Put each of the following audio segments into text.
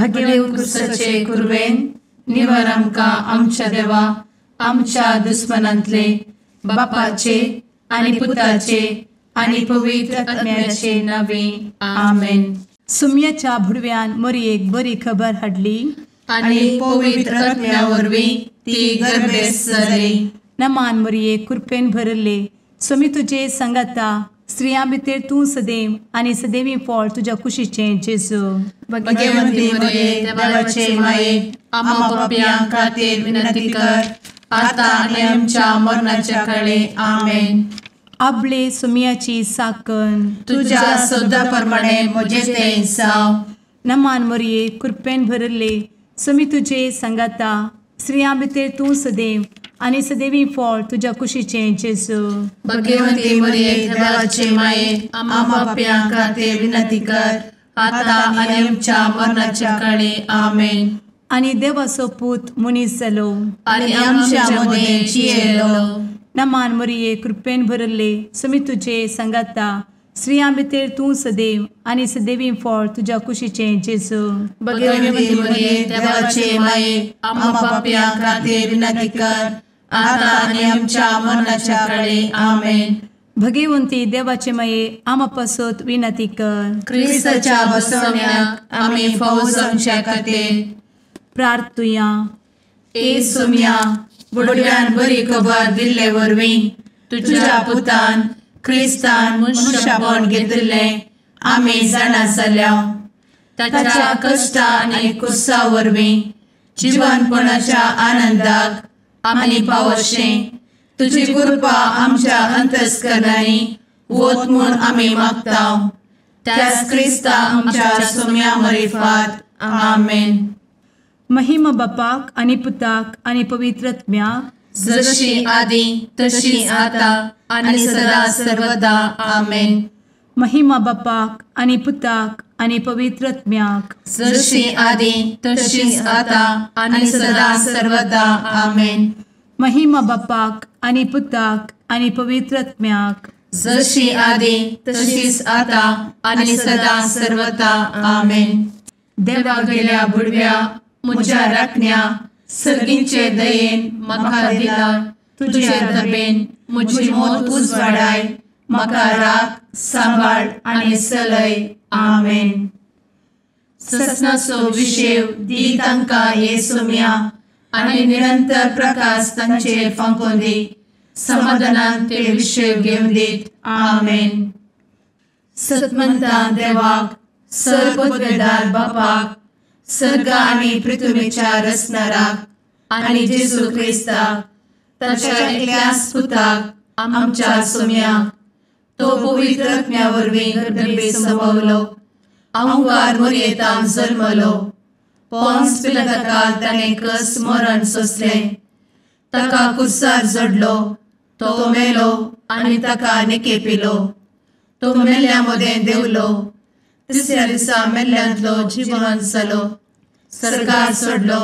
भगेवन कुर्साचे कुर्वेन निवार आमकां आमच्या देवा आमच्या दुस्मनांतले बापाचे आनी पुताचे आनी पवित्र आत्म्याचे नावे आमेन. सुम्याच्या भुडव्यान मरयेक बरी खबर हाडली आनी पवित्र आत्म्या वरवीं ती गर्भेस जाली. नमान मरयेक कृपेन भरले सुमी तुजे संगता स्त्रियां भितर तूं सदैव आनी सदैवी फळ तुज्या कुशीचें जेजू. भगवंती मरिये देवाचे माये आम्हा पाप्यां खातीर विनंती कर आता आनी आमच्या मरणाच्या काळी आमेन. आपले सुमयाची साकन तुझ्या सोदा प्रमाणे म्हजे तें जाव. नमान मरये कृपेन भरले सुमी तुजे संगता स्त्रियां भितर तूं सदैव आनी सदैवी फळ तुज्या कुशीचें जेजू. भगवंती मरिये देवाचे माये आम्हा पाप्यां खातीर विनंती कर आता आनी आमच्या मरणाच्या काळी आमेन. आनी देवाचो पूत मनीस जालो आनी आमच्या मदीं जियेलो. नमान मरये कृपेन भरले सुमी तुजे संगता स्त्रियां भितर तूं सदैव आनी सदैवी फळ तुज्या कुशीचें जेजू. भगवंती मरिये देवाचे माये आम्हा पाप्यां खातीर विनंती कर आता आनी आमच्या मरणाच्या काळी आमेन. भगवंती देवाचे माये आमा पासत विनंती कर. क्रिस्ताच्या बसवण्याक आमी फावो जावच्या खातीर प्रार्थुया. ए सुम्या बुडव्यान बरी खबर दिल्ले वरवीं तुज्या पुतान क्रिस्तान मनशापण घेतिल्लें आमी जाणा जाल्या. ताच्या कश्टा आनी कुर्सा वरवीं जिवनपणाच्या आनंदाक आमी पावशें तुजी कृपा आमच्या अंतस्करणांनी वत म्हूण आमी मागतांव. त्याच क्रिस्ता आमच्या सुम्या मरिफात आमेन. महिमा बापाक आनी पुताक आनी पवित्र आत्म्याक जशी आदी तशी आता आनी सदा सर्वदा आमेन. महिमा बापाक आनी पुताक आनी पवित्र आत्म्याक जशी आदी तशीच आता आनी सदा सर्वदा आमेन. महिमा बापाक आनी पुताक आनी पवित्र आत्म्याक जशी आदी तशीच आता आनी सदा सर्वदा आमेन. देवा गेल्या बुडव्या म्हज्या राखण्या सर्गींचे दयेन म्हाका दिला तुजे दबेन म्हजी मोत उजवाडाय म्हाका राख सांबाळ आनी चलय आमेन. ससनाचो विशेव दी तांकां हे सुम्या आनी निरंतर प्रकाश तांचेर फांकून दी. समाधानान ते विशेव घेवन दीत आमेन. सतमंता देवाक सर्वपदवेदार बापाक सर्ग आनी पृथ्वीच्या रचणाराक आनी जेजू क्रिस्ताक ताच्या एकल्याच पुताक आमच्या सुम्याक तो पवित्र आत्म्या वरवीं गर्भे संभवलो. अंगार मरयेंत जल्मलो. पोन्स पिलाताकाल ताणें कस मरण सोंसलें. ताका कुर्सार जडलो. तो मेलो आनी ताका निकेपिलो. तो मेल्ल्या मदें देंवलो. तिसऱ्या दिसा मेल्ल्यांतलो जिवंत जालो. सर्गार चडलो.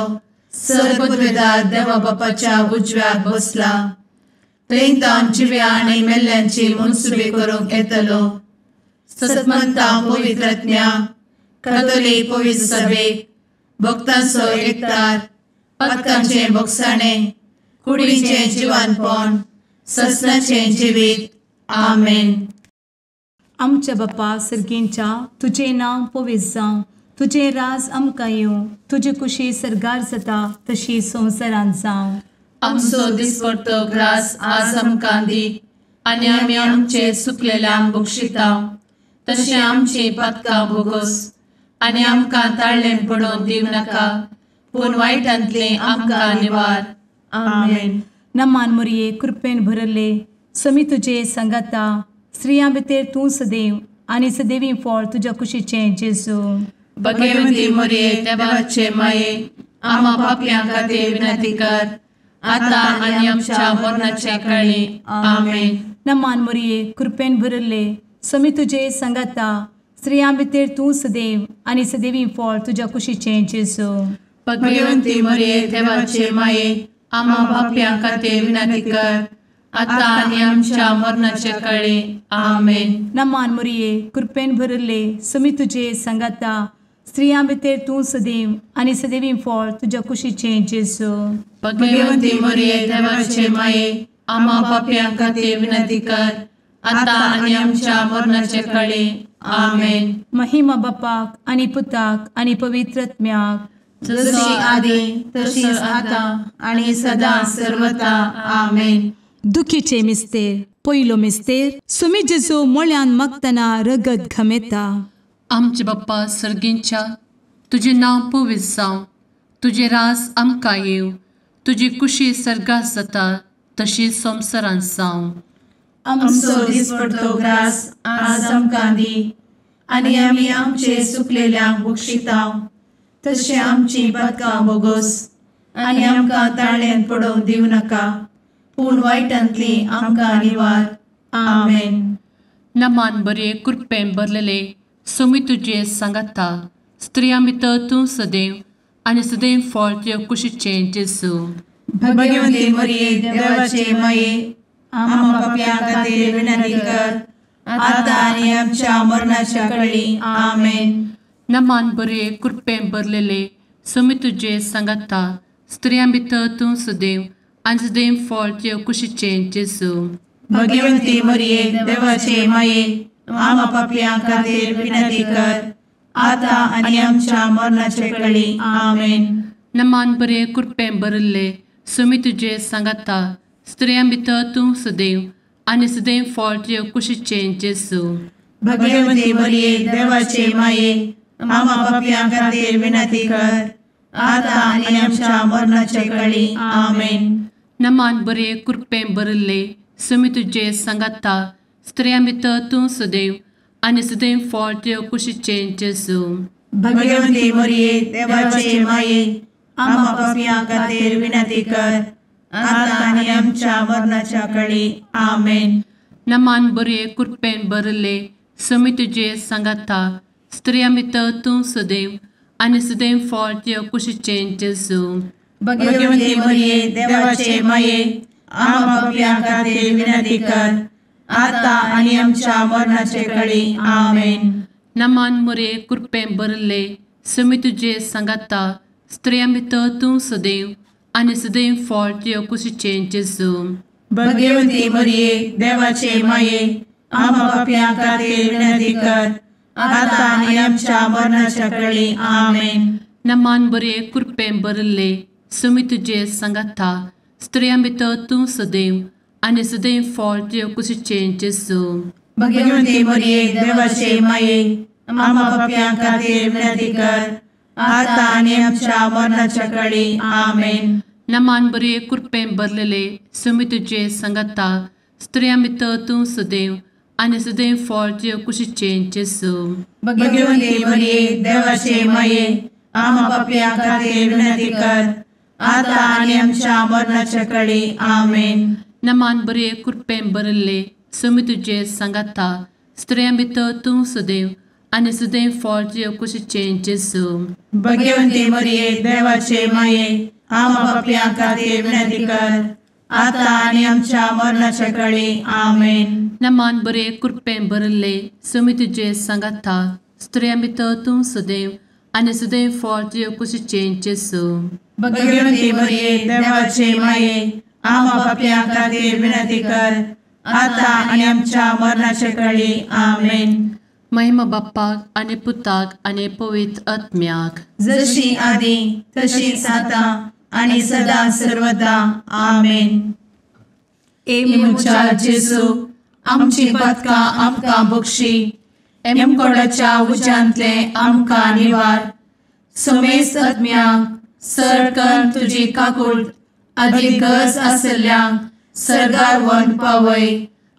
सर्वपदवेदार देवा बापाच्या उजव्याक बसला. थंय जिव्या आनी मेल्ल्यांची मनसुबी करूंक येतलो. सतमंता पवित्र आत्म्या कातोलीक पवित्र सभेक भक्तांचो एकठार पातकांचें भोगसाणें कुडीचें जिवनपण ससनाचें जिवीत आमेन. आमच्या बापा सर्गींच्या तुजें नांव पवित्र जावं. तुजें राज आमकां येवं. तुजी कुशी सर्गार जाता तशी संवसारांत जावं. आमचो दिसपडटो ग्रास आज आमकां दी आनी आमी आमचे चुकलेल्यांक बक्षितांव. तशें आमची पातकां भोगोस आनी आमकां ताळ्ळें पडोवन दिव नाका पूण वायटांतलें आमकां निवार आमेन. नमान मरये कृपेन भरले समी तुजे संगता स्त्रियां भितर तूं सदैव आनी सदैवी फळ तुज्या कुशीचें जेजू. भगवंती मरिये देवाचे माये आम्हा पाप्यां खातीर विनंती कर आता आनी आमच्या मरणाच्या काळी आमेन. नमान मरये कृपेन भरले समी तुजे संगता स्त्रियां भितर तूं सदैव आनी सदैवी फळ तुज्या कुशीचें जेजू. भगवंती मरिये देवाचे माये आम्हा पाप्यां खातीर विनंती कर आता आनी आमच्या मरणाच्या काळी आमेन. नमान मरये कृपेन भरले समी तुजे संगता स्त्रियां भितर तूं सदैव आनी सदैवी फळ तुज्या कुशीचें जेजू. भगवंती मरिये देवाचे माये, आम्हा पाप्यां खातीर विनंती कर, आता आनी आमच्या मरणाचे काळी. आमेन. महिमा बापाक आनी पुताक आनी पवित्रत्म्याक, जशी आदी तशीच आता आणि सदा सर्वदा. आमेन. दुखीचे मिस्तेर. पयलो मिस्तेर. सुमी जेजू मोळ्यान मागतना रगत घामेता. आमचे बाप्पा सर्गींच्या, तुझे नाव पवित्र जावं, तुझे रास आमकां येव, तुजी कुशी सर्गात जाता तशी संवसारांत जावं. आमचो दिसपडटो ग्रास आज आमकां दी, आनी आमी आमचे सुकलेल्यांक बक्षिताव, तशें आमची पातकां बोगोस आनी आमकां ताळ्यान पडोवंक दिवं नाका, पूण वायटांतली आमकां निवार. आमेन. नमान बरे कृपेन भरलेले सोमी तुजे सांगाता, स्त्रियां भितर तूं सदैव आनी सदैव फळ तुज्या कुशीचें जेजू. भगवंती मरिये देवाचे माये, आम्हा पाप्यां खातीर विनंती कर, आता आनी आमच्या मरणाच्या काळी. आमेन. नमान बरे कृपेन भरलेले सोमी तुजे सांगाता, स्त्रियां भितर तूं सदैव आनी सदैव फळ तुज्या कुशीचें जेजू. भगवंती मरिये देवाचे माये, आम्हा पाप्यां खातीर विनंती कर, आता आनी आमच्या मरणाचे काळी. आमेन. नमान बरे कृपेन भरले सोमी तुजे सांगाता, स्त्रियां भितर तूं सदैव आनी सदैव फळ तुज्या कुशीचें जेजू. भगवंती मरिये देवाचे माये, आम्हा पाप्यां खातीर विनंती कर, आता आनी आमच्या मरणाचे काळी. आमेन. नमान बरे कृपेन भरले सोमी तुजे सांगाता, स्त्रियां भितर तूं सदैव आनी सदैव फळ तुज्या कुशीचें जेजू. भगवंती मरिये देवाचे माये, आम्हा पाप्यां खातीर विनंती कर, आता आनी आमच्या मरणाच्या काळी. आमेन. नमान बरे कृपेन भरले सोमी तुजे सांगाता, स्त्रियां भितर तूं सदैव आनी सदैव फळ तुज्या कुशीचें जेजू. भगवंती मरिये देवाचे माये, आम्हा पाप्यां खातीर विनंती कर, आता आनी आमच्या मरणाचे काळी. आमेन. नमान बरे कृपेन भरले सोमी तुजे सांगाता, स्त्रियां भितर तूं सदैव आनी सदैव फळ तुज्या कुशीचें जेजू. भगवंती मरिये देवाचे माये, आम्हा पाप्यां खातीर विनंती कर, आता आनी आमच्या मरणाच्या काळी. आमेन. नमान बरे कृपेन भरले सोमी तुजे सांगाता, स्त्रियां भितर तूं सदैव आनी सदैव फळ तुज्या कुशीचें जेजू. भगवंती मरिये देवाचे माये, आम्हा पाप्यां खातीर विनंती कर, आता आनी आमच्या मरणाच्या काळी. आमेन. नमान बरे कृपेन भरलेले सोमी तुजे सांगाता, स्त्रियां भितर तूं सदैव आनी सदैव फळ तुज्या कुशीचें जेजू. भगवंती मरिये देवाचे माये, आम्हा पाप्यां खातीर विनंती कर, आता आनी आमच्या मरणाच्या काळी. आमेन. नमान बरे कृपेन भरले सोमी तुजे सांगाता, स्त्रियां भितर तूं सदैव आनी सदैव फळ तुज्या कुशीचें जेजू. भगवंती मरिये देवाचे माये, आम्हा पाप्यां खातीर विनंती कर, आता आनी आमच्या मरणाच्या काळी. आमेन. नमान बरे कृपेन भरले सोमी तुजे सांगाता, स्त्रियां भितर तूं सदैव आनी सदैव फळ तुज्या कुशीचें जेजू. भगवंती मरिये देवाचे माये, आम्हा पाप्यां खातीर विनंती कर, आता आनी आमच्या मरणाच्या काळी. आमेन. महिमा बाप्पाक आनी पुताक आनी पवित्र आत्म्याक, जशी आदी तशीच आता आनी सदा सर्वदा. आमेन. मुचा जेजू, आमची पातकां आमकां बक्षी, एमकोडाच्या उज्यांतले आमकां निवार. समेस्त आत्म्यांक सरकन तुजी काकूट, आदी गरज आसल्यांक सर्गार व्हरून पावय.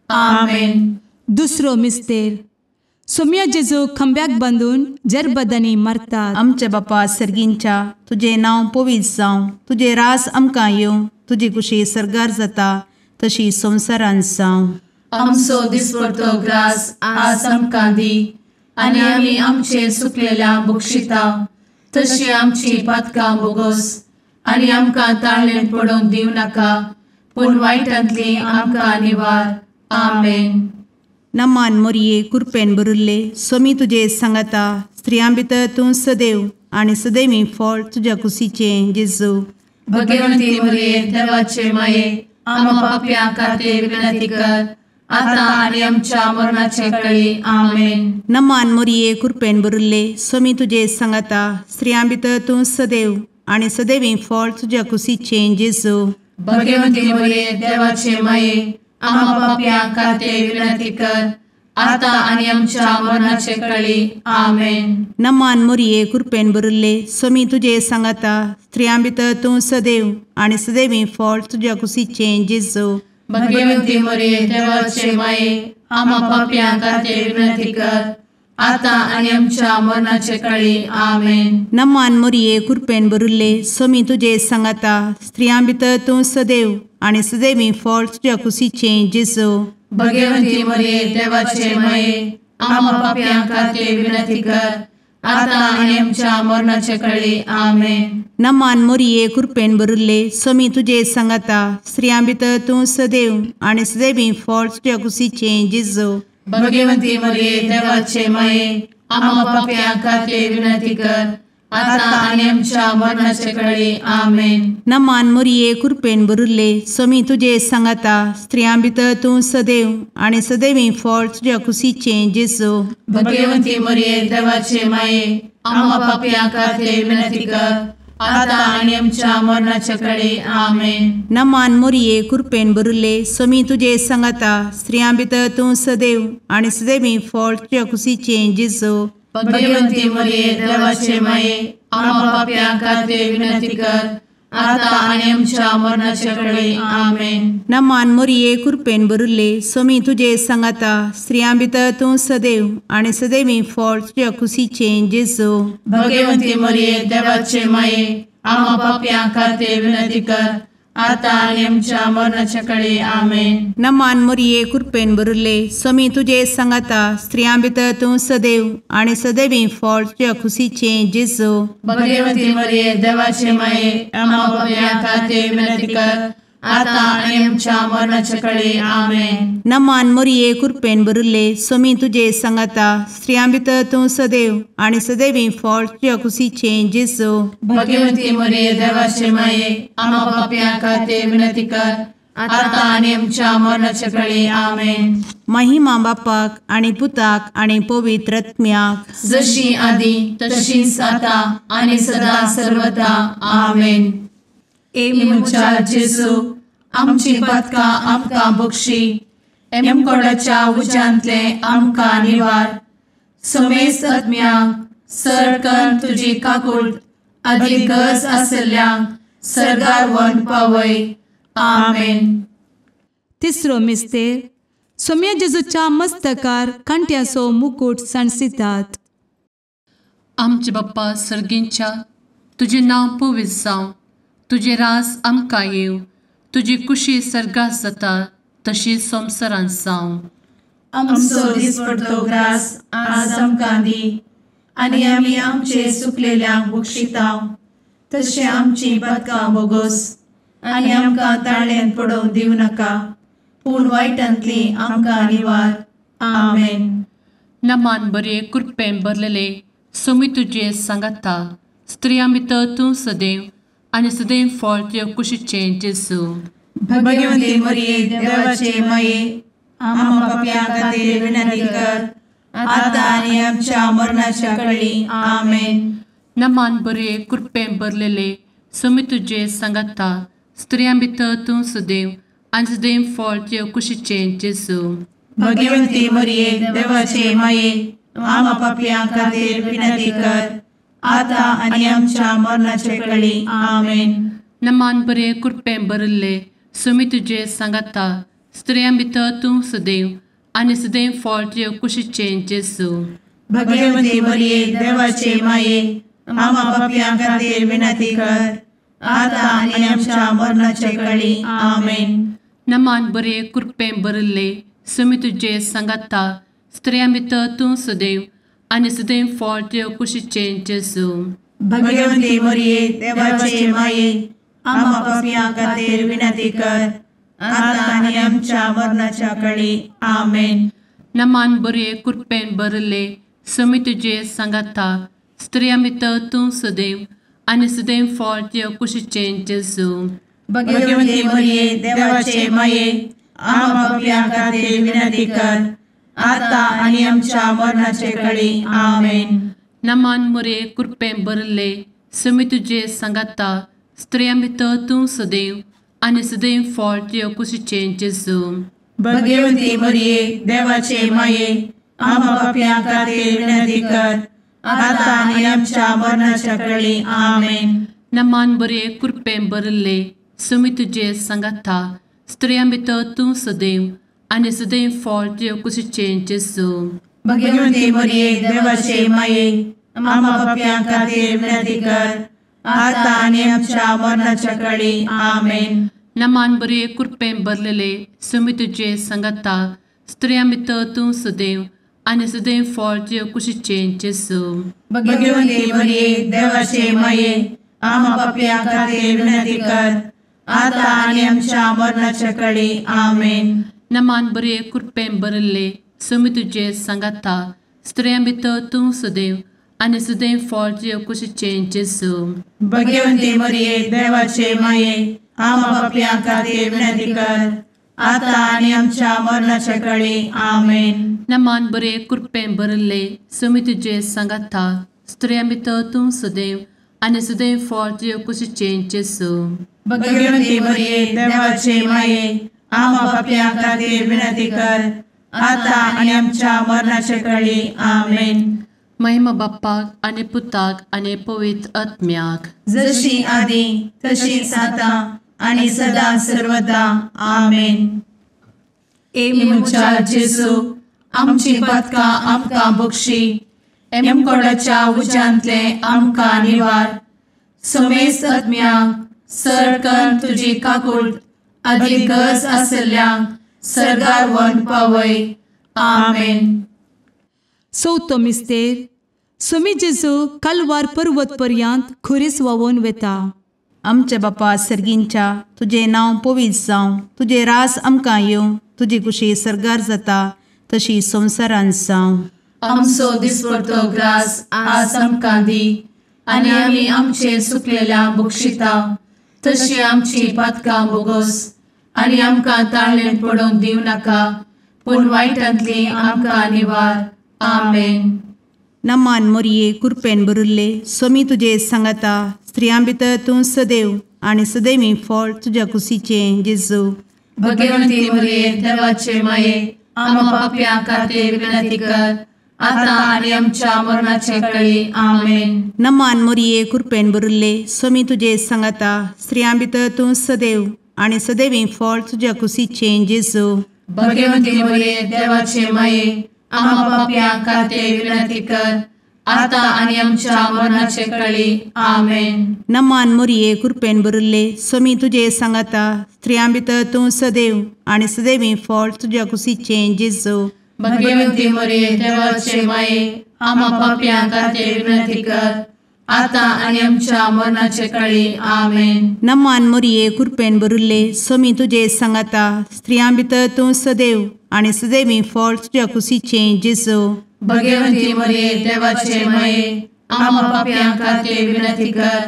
आमेन. दुसरो मिस्तेर. सोम्या जेजू खंब्याक बांदून जरबदानी मारतात. आमचे बापा सर्गींच्या, तुझे नाव पवित्र जावं, तुझे रास आमकां येवं, तुजी कुशी सर्गार जाता तशी संवसारांत जावं. आमचो दिसपडटो ग्रास आज आमकां दी, आनी आमी आमचे सुकलेल्यांक बक्षिताव, तशी आमची पातकां बोगोस आनी आमकां ताळ्यान पडोवंक दिवं नाका, पूण वायटांतली आमकां निवार. आमेन. नमान मरिये कृपेन भरुल्ले सोमी तुजे सांगाता, स्त्रियां भितर तूं सदैव आणि सदैवी फळ तुझ्या कुशीचें जेजू. भगवंती मरिये देवाचे माये आम्हा पाप्यां खातीर विनंती कर आता आणि आमच्या मरणाचे काळी आमेन. नमान मोरये कृपेन भरिल्ले स्वामी तुजे सांगाता स्त्रियां भितर तूं सदैव आणि सदैवी फळ तुझ्या कुशीचें जेजू. भगवंती मरिये देवाचे माये आम्हा पाप्यां खातीर विनंती कर आता आणि आमच्या मरणाचे काळी आमेन. नमान मोरये कृपेन भरिल्ले स्वामी तुजे सांगाता स्त्रियां भितर तूं सदैव आणि सदैवी फळ तुझ्या कुशीचें जेजू. भगवंती मरिये देवाचे माये आम्हा पाप्यां खातीर विनंती कर आता आणि आमच्या मरणाचे काळी आमेन. नमान मोरये कृपेन भरिल्ले स्वामी तुजे सांगाता स्त्रियां भितर तूं सदैव आणि सदैवी फळ तुझ्या कुशीचें जेजू. भगवंती मरिये देवाचे माये आम्हा पाप्यां खातीर विनंती कर आता आणि आमच्या मरणाचे काळी आमेन. नमान मोरये कृपेन भरिल्ले स्वामी तुजे सांगाता स्त्रियां भितर तूं सदैव आणि सदैवी फळ तुझ्या कुशीचें जेजू. भगवंती मरिये देवाचे माये आम्हा पाप्यां खातीर विनंती कर आता आणि आमच्या मरणाचे काळी आमेन. नमान मोरये कृपेन भरिल्ले स्वामी तुजे सांगाता स्त्रियां भितर तूं सदैव आणि सदैवी फळ तुझ्या कुशीचें जेजू. भगवंती मरिये देवाचे माये आम्हा पाप्यां खातीर विनंती कर आता आणि आमच्या मरणाचे काळी आमेन. नमान मोरये कृपेन भरिल्ले स्वामी तुजे सांगाता स्त्रियां भितर तूं सदैव आणि सदैवी फळ तुझ्या कुशीचें जेजू. भगवंती मरिये देवाचे माये आम्हा पाप्यां खातीर विनंती कर आता आणि आमच्या मरणाचे काळी आमेन. नमान मोरये कृपेन भरिल्ले स्वामी तुजे सांगाता स्त्रियां भितर तूं सदैव आणि सदैवी फळ तुझ्या कुशीचें जेजू. भगवंती मरिये देवाचे माये आम्हा पाप्यां खातीर विनंती कर आता आणि आमच्या मरणाच्या काळी आमेन. नमान मोरये कृपेन भरिल्ले स्वामी तुजे सांगाता स्त्रियां भितर तूं सदैव आणि सदैवी फळ तुझ्या कुशीचें जेजू. भगवंती मरिये देवाचे माये आम्हा पाप्यां खातीर विनंती कर आता आणि आमच्या मरणाच्या काळी आमेन. नमान मोरये कृपेन भरिल्ले स्वामी तुजे सांगाता स्त्रियां भितर तूं सदैव आणि सदैवी फळ तुझ्या कुशीचें जेजू. भगवंती मरिये देवाचे माये आम्हा पाप्यां खातीर विनंती कर आता आणि आमच्या मरणाच्या काळी आमेन. महिमा बापाक आणि पुताक आणि पवित्र आत्म्याक जशी आधी तशीच आता आणि सदा सर्वदा आमेन. मुचा जेजू आमची पदकां आमकां बक्षी एमकोडाच्या उज्यांतले आमकां निवार. समेस्त आत्म्यांक सरकन तुजी काकूट अधिक गरज आसल्ल्यांक सरगार व्हरून पावय. आमेन. तिसरो मिस्तेर सोम्या जेजूच्या मस्तकार कांट्याचो मुकुट सणसितात. आमचे बाप्पा सर्गींच्या तुझे नांव पवित्र जावं तुझे रास आमकां येव तुजी कुशी सर्गास जाता तशी संवसारांत जावं. आमचो दिसपडटो ग्रास आज आमकां दी आनी आमी आमचे सुकलेल्यांक बक्षितांव तशें आमची पदकां बोगोस आनी आमकां ताळ्यान पडोवंक दिवं नाका पूण वायटांतली आमकां निवार. आमेन. नमान बरे कृपेन भरलेले सोमी तुजे सांगाता स्त्रियां भितर तूं सदैव आनी सदैव फळ तुज्या कुशीचें जेजू. भगवंती मरिये देवाचे माये आम्हा पाप्यां खातीर विनंती कर आता आनी आमच्या मरणाच्या काळी आमेन. नमान बरे कृपेन भरलेले सोमी तुजे सांगाता स्त्रियां भितर तूं सदैव आनी सदैव फळ तुज्या कुशीचें जेजू. भगवंती मरिये देवाचे माये आम्हा पाप्यां खातीर विनंती कर आता आनी आमच्या मरणाचे काळी आमेन. नमान बरे कृपेन भरले सोमी तुजे सांगाता स्त्रियां भितर तूं सदैव आनी सदैव फळ तुज्या कुशीचें जेजू. भगवंती मरिये देवाचे माये आम्हा पाप्यां खातीर विनंती कर आता आनी आमच्या मरणाचे काळी आमेन. नमान बरे कृपेन भरले सोमी तुजे सांगाता स्त्रियां भितर तूं सदैव आनी सदैव फळ तुज्या कुशीचें जेजू. भगवंती मरिये देवाचे माये आम्हा पाप्यां खातीर विनंती कर आता आनी आमच्या मरणाच्या काळी आमेन. नमान बरे कृपेन भरले सुमी तुझे सांगाता स्त्रियां भितर तूं सदैव आनी सदैव फळ तुझ्या कुशीचें जेजू. भगवंती मरिये देवाचे माये आम्हा पापियां खातीर विनंती कर आता आनी आमच्या मरणाचे काळी आमेन. नमान मोरे कृपें भरले सुमी तुझे सांगाता स्त्रियां भितर तूं सदैव आनी सदैव फळ तुझ्या कुशीचें जेजू. भगवंती मरिये देवाचे माये आम्हा पापियां खातीर विनंती कर आता आनी आमच्या मरणाच्या काळी आमेन. नमान बरे कृपें भरले सुमी तुझे सांगाता स्त्रियां भितर तूं सदैव आनी सदैव फळ तुझ्या कुशीचें जेजू. भगवंती मरिये देवाचे माये आम्हा पापियां खातीर विनंती कर आता आनी आमच्या मरणाच्या काळी आमेन. नमान बरे कृपें भरलेले सुमी तुझे सांगाता स्त्रियां भितर तूं सदैव आनी सदैव फळ तुझ्या कुशीचें जेजू. भगवंती मरिये देवाचे माये आम्हा पापियां खातीर विनंती कर आता आनी आमच्या मरणाच्या काळी आमेन. नमान बरे कृपें भरले सुमी तुझे सांगाता स्त्रियां भितर तूं सदैव आनी सदैव फळ तुझ्या कुशीचें जेजू. भगवंती मरिये देवाचे माये आम्हा पापियां खातीर विनंती कर आता आनी आमच्या मरणाच्या काळी आमेन. नमान बरे कृपें भरले सुमी तुझे सांगाता स्त्रियां भितर तूं सदैव आनी सदैव फळ तुझ्या कुशीचें जेजू. भगवंती मरिये देवाचे माये आम्हा पापियां खातीर विनंती कर आता आनी आमच्या मरणाच्या काळी आमेन. महिमा बाप्पाक आनी पुताक आनी पवित्र आत्म्याक जशी आदी तशीच आता आनी सदा सर्वदा आमेन. मुचा जेजू आमची पदकां आमकां बक्षी एमकोडाच्या उज्यांतले आमकां निवार. सुमेस्त आत्म्यांक सरकन तुजी काकूट अधिक गरज आसल्यांक सरगार व्हरून पावय. आमेन. चवथो मिस्तेर सुमी जेजू कलवार पर्वत पर्यंत खुरीस व्हांवून वेता. आमचे बापा सर्गींच्या तुझे नांव पवित्र जावं, तुझे रास आमकां येवं, तुजी कुशी सरगार जाता तशी संवसारांत जावं. आमचो दिसपडटो ग्रास आज आमकां दी आनी आमी आमचे सुकलेल्यांक बक्षिता तशी आमची पातकां बोगोस आनी आमकां ताळ्ळेन पडोवंक दिवं नाका पूण वायटांतली आमकां निवार. आमेन. नमान मोरये कृपेन भरिल्ले सोमी तुजे सांगाता स्त्रियां भितर तूं सदैव आनी सदैवी फळ तुज्या कुशीचें जेजू. भगवंती मरिये देवाचे माये आम्हा पाप्यां खातीर विनंती कर आता आनी आमच्या मरणाचे काळी. आमेन. नमान मोरये कृपेन भरिल्ले सोमी तुजे सांगाता स्त्रियां भितर तूं सदैव आनी सदैवी फळ तुज्या कुशीचें जेजू. भगवंती मरिये देवाचे माये आम्हा पाप्यां खातीर विनंती कर आता आनी आमच्या मरणाचे काळी. आमेन. नमान मोरये कृपेन भरिल्ले सोमी तुजे सांगाता स्त्रियां भितर तूं सदैव आनी सदैवी फळ तुज्या कुशीचें जेजू. भगवंती मरिये देवाचे माये आम्हा पाप्यां खातीर विनंती कर आता आनी आमच्या मरणाचे काळी. आमेन. नमान मोरये कृपेन भरिल्ले सोमी तुजे सांगाता स्त्रियां भितर तूं सदैव आनी सदैवी फळ तुज्या कुशीचें जेजू. भगवंती मरिये देवाचे माये आम्हा पाप्यां खातीर विनंती कर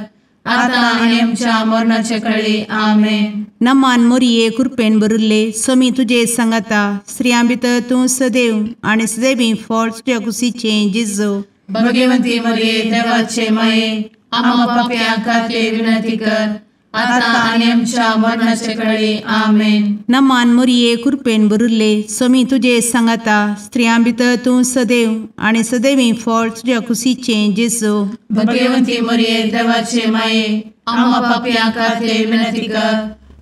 आता आनी आमच्या मरणाचे काळी. आमेन. नमान मोरये कृपेन भरिल्ले सोमी तुजे सांगाता स्त्रियां भितर तूं सदैव आनी सदैवी फळ तुज्या कुशीचें जेजू. भगवंती मरिये देवाचे माये आम्हा पाप्यां खातीर विनंती कर आता आनी आमच्या मरणाचे काळी. आमेन. नमान मोरये कृपेन भरिल्ले सोमी तुजे सांगाता स्त्रियां भितर तूं सदैव आनी सदैवी फळ तुज्या कुशीचें जेजू. भगवंती मरिये देवाचे माये आम्हा पाप्यां खातीर विनंती कर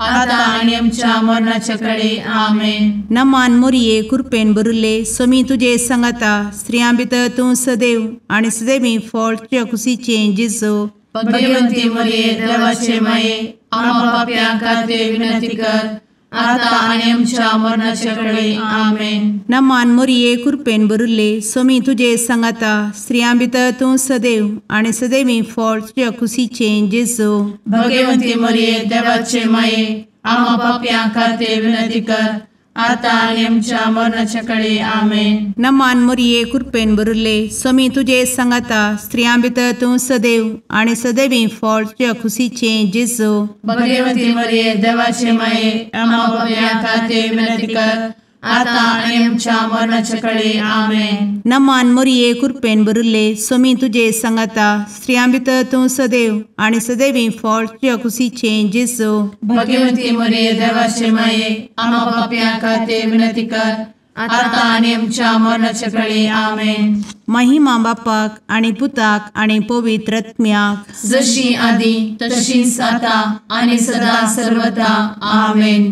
आता आनी आमच्या मरणाचे काळी. आमेन. नमान मोरये कृपेन भरिल्ले सोमी तुजे सांगाता स्त्रियां भितर तूं सदैव आनी सदैवी फळ तुज्या कुशीचें जेजू. भगवंती मरिये देवाचे माये आम्हा पाप्यां खातीर विनंती कर आता आनी आमच्या मरणाचे काळी. आमेन. नमान मोरये कृपेन भरिल्ले सोमी तुजे सांगाता स्त्रियां भितर तूं सदैव आनी सदैवी फळ तुज्या कुशीचें जेजू. भगवंती मरिये देवाचे माये आम्हा पाप्यां खातीर विनंती कर आता आणि आमच्या मरणाच्या काळी आमेन. नमान मोरये कृपेन बरुले स्वामी तुझे सांगाता स्त्रियां भितर तूं सदैव आणि सदैवी फळ तुझ्या खुशीचे जेजू. भगवती मरिये देवाचे माये आम्हा पापियां खातीर विनंती कर, आता आणि आमच्या मरणाच्या काळी आमेन. नमान मोरये कृपेन बरुले स्वामी तुझे सांगाता स्त्रियां भितर तूं सदैव आणि सदैवी फळ तुझ्या खुशीचे जेजू. भगवती मरिये देवाचे माये आम्हा पापियां खातीर विनंती कर, आता आणि आमच्या मरणाच्या काळी आमेन. महिमा बापाक आणि पुताक आणि पवित्र आत्म्याक जशी आधी तशीच आता आणि सदा सर्वदा आमेन.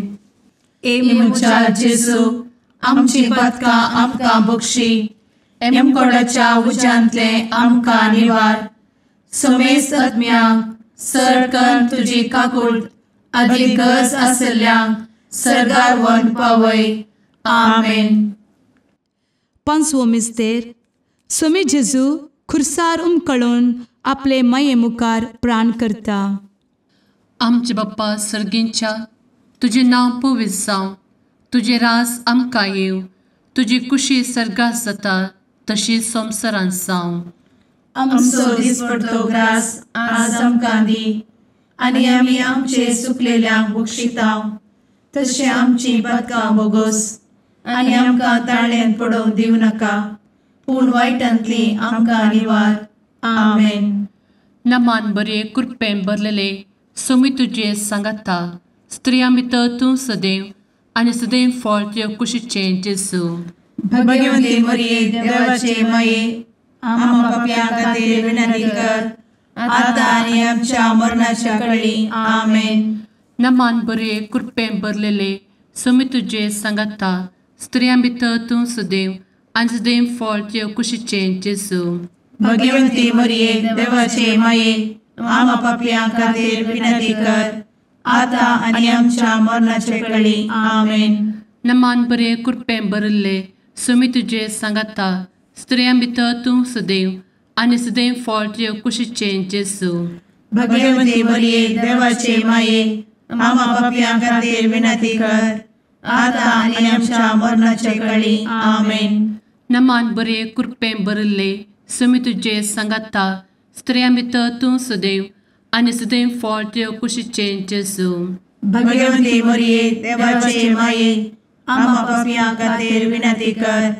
एमुच्या जेजू आमची पदकां आमकां बक्षी, एमकोडाच्या उज्यांतले आमकां निवार. समेस्त आत्म्यांक सरकन तुजी काकूट अधिक गरज आसल्ल्यांक सर्गार व्हरून पावय. आमेन. पांचवो मिस्तेर. स्वामी जेजू खुर्सार उमकळून आपले माये मुखार प्राण करता. आमचे बाप्पा सर्गींच्या तुझे नांव पवित्र जावं, तुझे रास आमकां येव, तुजी कुशी सर्गास जाता तशी संवसारांत जावं. आमचो दिसपडटो ग्रास आज आमकां दी, आनी आमी आमचे सुकलेल्यांक बक्षितांव. तशें आमची पदकां बोगोस आनी आमकां ताळ्यान पडोवंक दिवं नाका, पूण वायटांतली आमकां निवार. आमेन. नमान बरे कृपेन भरलेले स्वामी तुझे सांगाता स्त्रियां भितर तूं सदैव आणि सदैव फळ तुझ्या कुशीचे जेजू. भगवती मरिये देवाचे माये आम्हा पापियां खातीर विनंती कर, आता आनी आमच्या मरणाच्या काळी आमेन. नमान बरे कृपेन भरलेले स्वामी तुझे सांगाता स्त्रियां भितर तूं सदैव आणि सदैव फळ तुझ्या कुशीचे जेजू. भगवती मरिये देवाचे माये आम्हा पापियां खातीर विनंती कर, आता आनी आमच्या मरणाच्या काळी आमेन. नमान बरे कृपेन भरले स्वामी तुझे सांगाता स्त्रियां भितर तूं सदैव आणि सदैव फळ तुझ्या कुशीचे जेजू. भगवती मरिये देवाचे माये आम्हा पापियां खातीर विनंती कर, आता आनी आमच्या मरणाच्या काळी आमेन. नमान बरे कृपेन भरले स्वामी तुझे सांगाता स्त्रियां भितर तूं सदैव आणि सदैव फळ तुझ्या कुशीचे जेजू. भगवती मरिये देवाचे माये आम्हा पापियां खातीर विनंती कर,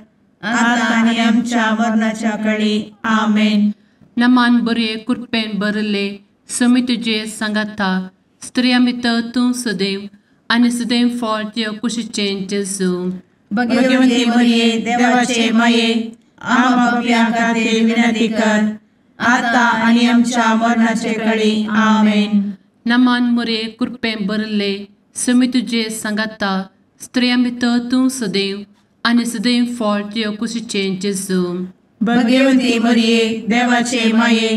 आता आनी आमच्या मरणाच्या काळी आमेन. नमान बरे कृपेन भरले स्वामी तुझे सांगाता स्त्रियां भितर तूं सदैव आणि सदैव फळ तुझ्या कुशीचे जेजू. भगवती मरिये देवाचे माये आम्हा पापियां खातीर विनंती कर, आता आनी आमच्या मरणाच्या काळी आमेन. नमान बरे कृपेन भरले स्वामी तुझे सांगाता स्त्रियां भितर तूं सदैव आणि सदैव फळ तुझ्या कुशीचे जेजू. भगवती मरिये देवाचे माये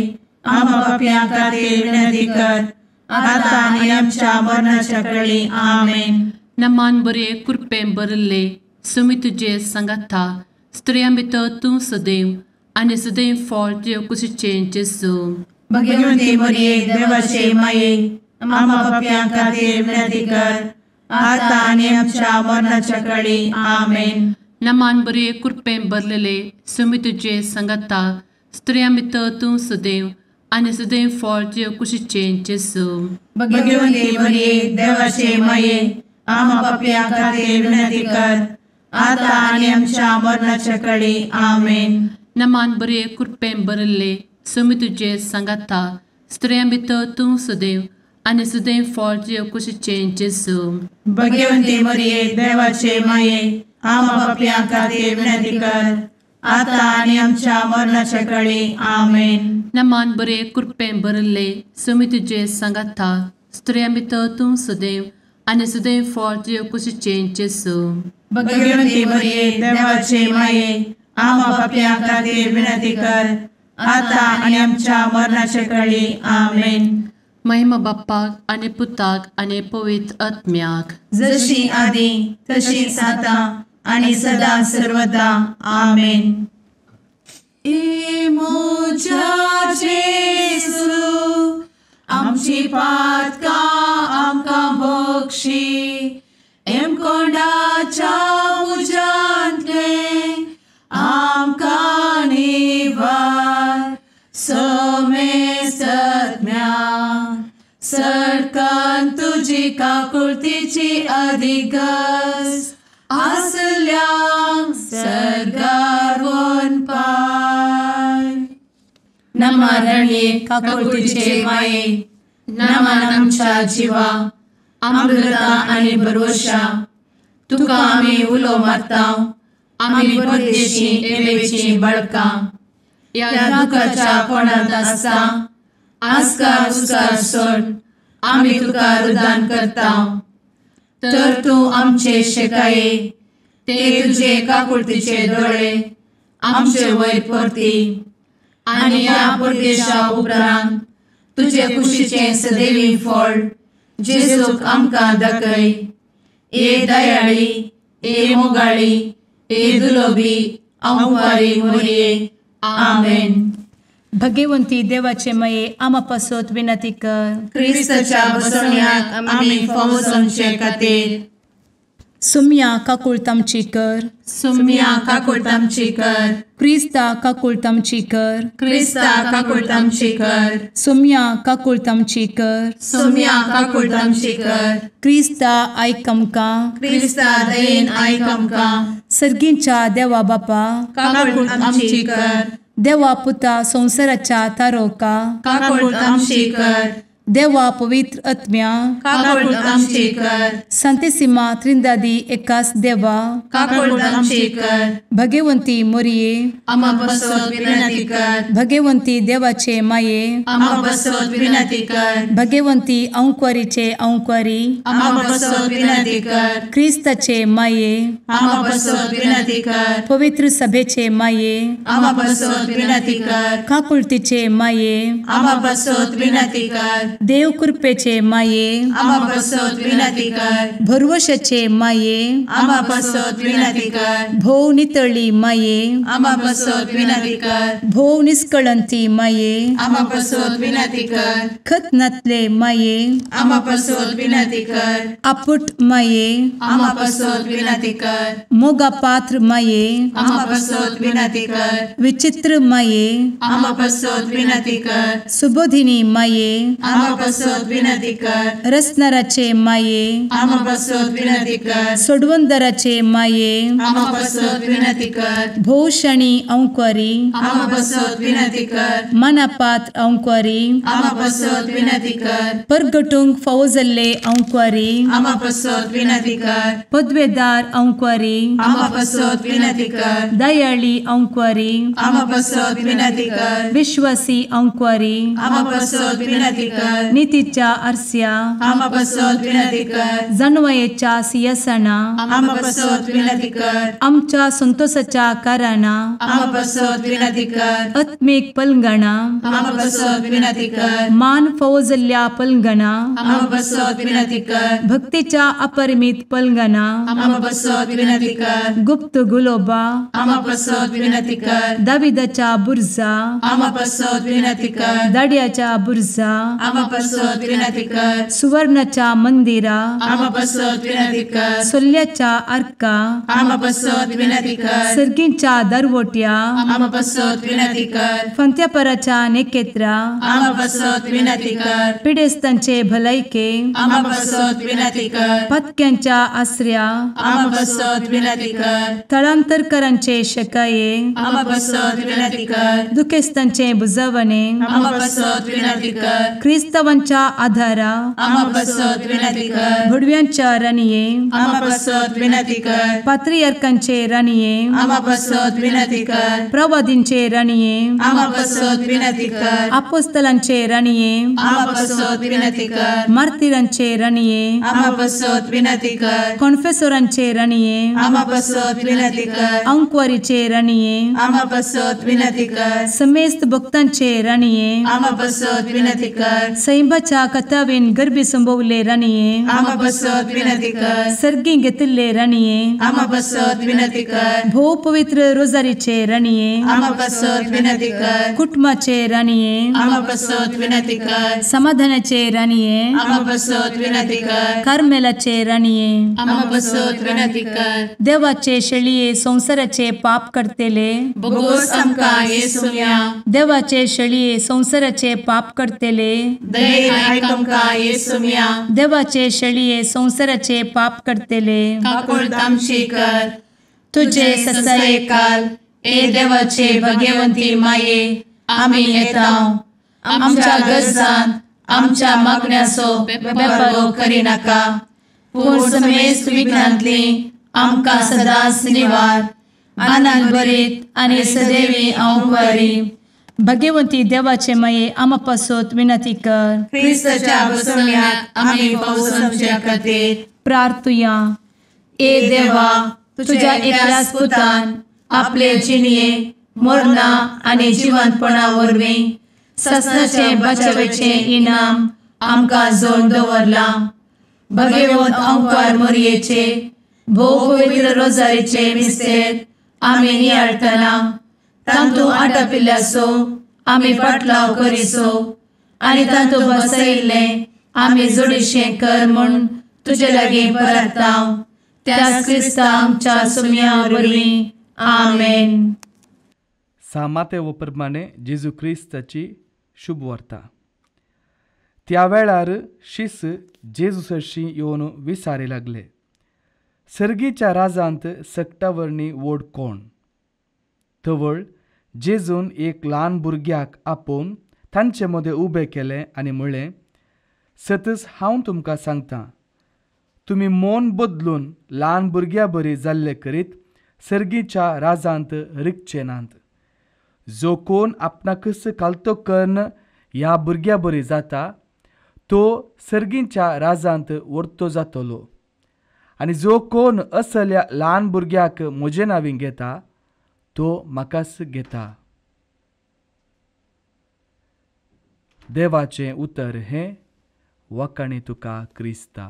आम्हा पापियां खातीर विनंती कर, आता आनी आमच्या मरणाच्या काळी आमेन. नमान बरे कृपेन भरले स्वामी तुझे सांगाता स्त्रियां भितर तूं सदैव आणि सदैव फळ तुझ्या कुशीचे जेजू. भगवती मरिये देवाचे माये आम्हा पापियां खातीर विनंती कर, आता आनी आमच्या मरणाच्या काळी आमेन. नमान बरे कृपेन भरलेले स्वामी तुझे सांगाता स्त्रियां भितर तूं सदैव आणि सदैव फळ तुझ्या कुशीचे जेजू. भगवती मरिये देवाचे माये आम्हा पापियां खातीर विनंती कर, आता आनी आमच्या मरणाच्या काळी आमेन. नमान बरे कृपेन भरले स्वामी तुझे सांगाता स्त्रियां भितर तूं सदैव आणि सदैव फळ तुझ्या कुशीचे जेजू. भगवती मरिये देवाचे माये आम्हा पापियां खातीर विनंती कर, आता आनी आमच्या मरणाच्या काळी आमेन. नमान बरे कृपेन भरले स्वामी तुझे सांगाता स्त्रियां भितर तूं सदैव आणि सदैव फळ तुझ्या कुशीचे जेजू. भगवती मरिये देवाचे माये आम्हा पापियां खातीर विनंती कर, आता आनी आमच्या मरणाच्या काळी आमेन. महिमा बाप्पाक आणि पुताक आणि पवित्र आत्म्याक जशी आधी तशीच आता आणि सदा सर्वदा आमेन. मोजा जेसू आमची पातकां आमकां बक्षी, एम कोंडाच्या काकुळतीची अधिगस आसल्या सरगार वन पाय. नमारणे काकुळतीचे माये नमान आमच्या जिवा अमृता आणि भरोशा तुका आम्ही उलो मारता. आम्ही परदेशी येवेची बळका या दुःखाच्या कोणात असता आस्कार उस्कार सोड आम्ही तुका रुदान करता. तर तू आमचे शेकाये ते तुझे काकुळतीचे डोळे आमचे वयर परती आणि या परदेशा उपरांत तुझे कुशीचे सदैवी फळ जेजूक आमकां दाखय. ए दयाळी ए मोगाळी ए दुलोबी अंवारी मोरये. आमेन. भगवंती देवाचे मये आमा पासत विनंती कर. क्रिस्ताच्या बसवण्याक आम्ही फावो समचे खातीर सुम्या काकुळतामची कर. सुम्या काकुळतामची कर. क्रिस्ता काकुळतामची कर. क्रिस्ता काकुळतामची कर. सुम्या काकुळतामची कर. सुम्या काकुळतामची कर. क्रिस्ता आयक आमकां. क्रिस्ता दयेन आयक आमकां. सर्गींच्या देवा बापा काकुळतामची कर. देवा पुता संसाराच्या तारोका काकुळतामची कर. देवा पवित्र आत्म्या काकुळतामची कर. सांतेसिमा त्रिंदादी एकाच देवा काकुळतामची कर. भगवंती मोरये आमा बसवत विनंती कर. भगवंती देवाचे माये आमा बसवत विनंती कर. भगवंती अंक्वारीचे अंक्वारी आमा बसवत विनंती कर. ख्रिस्ताचे माये आमा बसवत विनंती कर. पवित्र सभेचे माये आमा बसवत विनंती कर. काकुळतीचे माये आमा बसवत विनंती कर. देव कृपेचे माये आमा बसवत विनंती कर. भरवशाचे माये आमा बसवत विनंती कर. भोव नितळी माये आमा बसवत विनंती कर. भोव निष्कळंती माये आमा बसवत विनंती कर. खतनातले माये आमा बसवत विनंती कर. आपुट माये आमा बसवत विनंती कर. मोगा पात्र माये आमा बसवत विनंती कर. विचित्र माये आमा बसवत विनंती कर. सुबोधिनी माये आमा बसवत विनंती कर. रसनाराचे माये आमा बसवत विनंती कर. सोडवंदराचे माये आमा बसवत विनंती कर. भोवशणी अंक्वारी आमा बसवत विनंती कर. मनापात्र अंक्वारी आमा बसवत विनंती कर. परगटूंक फावो जाल्ले अंक्वारी आमा बसवत विनंती कर. पदवेदार अंक्वारी आमा बसवत विनंती कर. दयाळी अंक्वारी आमा बसवत विनंती कर. विश्वासी अंक्वारी आमा बसवत विनंती कर. नीतीच्या आरस्या आमा बसवत विनंती कर. जाणवायेच्या सिंहासना आमा बसवत विनंती कर. आमच्या संतोषाच्या कारणा आमा बसवत विनंती कर. आत्मिक पलंगणा आमा बसवत विनंती कर. मान फावो जाल्ल्या पलंगणा आमा बसवत विनंती कर. भक्तीच्या अपरिमित पलंगणा आमा बसवत विनंती कर. गुप्त गुलोबा आमा बसवत विनंती कर. दाविदाच्या बुर्जा आमा बसवत विनंती कर. दाड्याच्या बुर्जा आमा बसवत विनंती कर. सुवर्णाच्या मंदिरा आमा बसवत विनंती कर. सोल्याच्या अर्का आमा बसवत विनंती कर. सर्गींच्या दरवोट्या आमा बसवत विनंती कर. फंत्यापराच्या नेकेत्रा आमा बसवत विनंती कर. पिडेस्तांचे भलायके आमा बसवत विनंती कर. पत्क्यांच्या आसऱ्या आमा बसवत विनंती कर. तळांतरकरांचे शेकाये आमा बसवत विनंती कर. दुखेस्तांचे बुजावणे आमा बसवत विनंती कर. ख्रिस्तवांच्या आधारा आमा बसवत विनंती कर. भडव्यांच्या राणीये आमा बसवत विनंती कर. पात्रियार्कांचे राणीये आमा बसवत विनंती कर. प्रवादींचे राणीये आमा बसवत विनंती कर. अपोस्तलांचे राणीये आमा बसवत विनंती कर. मार्तिरांचे राणीये आमा बसवत विनंती कर. कॉन्फेसोरांचे राणीये आमा बसवत विनंती कर. अंक्वारीचे राणीये आमा बसवत विनंती कर. समेस्त भक्तांचे राणीये आमा बसवत विनंती कर. सैंबाच्या कथावेन गर्भी संभवले राणीये आमा बसवत विनंती कर. सर्गी घेतले राणीये आमा बसवत विनंती कर. भोव पवित्र रोजारीचे राणीये आमा बसवत विनंती कर. कुटुंबाचे राणीये आमा बसवत विनंती कर. समाधानाचे राणीये आमा बसवत विनंती कर. कार्मेलाचे राणीये आमा बसवत विनंती कर. देवाचे शेळिये संसाराचे पाप करतेले बोगोस आमकां येसुया. देवाचे शेळिये संसाराचे पाप करतेले दये आयक आमकां येसू म्या देवाचे शेळये संवसाराचे पाप करतेले काकूळ आमची कर तुझे ससाये काल ए देवाचे भगवंती माये आमी येता आमच्या गरजांत आमच्या मागण्याचो बेपारो करी नाका पूण समेस्त विघ्नांतली आमकां सदांच निवार आनंद बरीत आनी सदैवी अंकुरी भगवंती देवाचे माये आमा पासत विनंती कर क्रिस्ताच्या बसवण्यात आमी पावसाच्या खातीर प्रार्थुया ए देवा तुझ्या एकल्याच पुतान आपले जिणये मरणा आनी जिवंतपणा वरवीं ससनाचे बचावेचे इनाम आमकां जोड दवरला भगवंत अंकार मोरयेचे भोव पवित्र रोजारीचे मिस्तेर आमी नियाळटना तांतू आटापिल्ल्यासो आमी पाटलाव करिसो आनी तांतू बसयिल्ले आमी जोडिशें कर म्हूण तुजे लागीं परतांव त्याच क्रिस्ता आमच्या सुम्या वरवीं आमेन. सामाते प्रमाणे जेजू क्रिस्ताची शुभ वार्ता. त्या वेळार शिस जेजू सरशी येवन विचारे लागले, सर्गीच्या राजांत सक्टावरणी वोड कोण? थवळ जेजून एक ल्हान भुरग्याक आपोवन तांचे मदें उबें केलें आनी म्हणलें, सतच हांव तुमकां सांगतां, तुमी मौन बदलून ल्हान भुरग्या बरी जाल्ले करीत सर्गीच्या राजांत रिगचे नात. जो कोण आपणाकच कालतो कर्ण ह्या भुरग्या बरी जाता तो सर्गीच्या राजांत वर्तो जातलो. आनी जो कोण असल्या ल्हान भुरग्याक म्हजे नांवीं घेता तो म्हाकाच घेता. देवाचें उतर हें वकाणी तुका क्रिस्ता.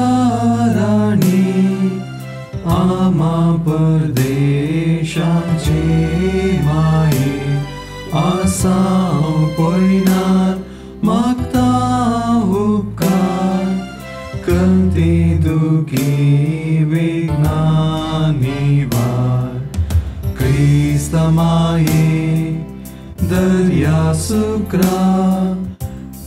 सर्गाराणी आमा परदेशाचे माये आसां पयनात मागता उपकार कंती दुखी विघ्नांनी वार क्रिस्ता माये दर्या सुक्रा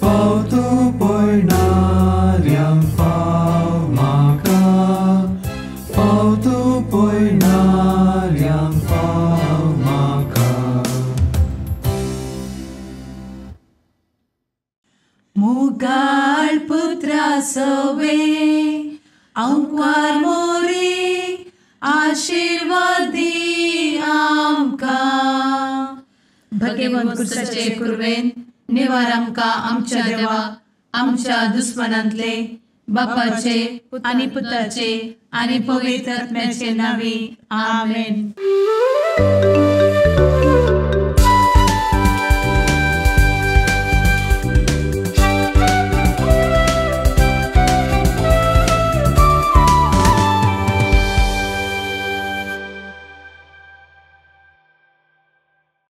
पावतो पयणाऱ्यांक पाव म्हाका पावतो पयणाऱ्यांक पाव म्हाका. मुगाळ पुत्रा सवे अंकार मोरी आशीर्वाद दी आमकां. भगवंत कुर्साचे कुरवेन निवार आमकां आमच्या देवा आमच्या दुस्मनांतले बापाचे आनी पुताचे आनी पवित्र आत्म्याचे नांवी आमेन.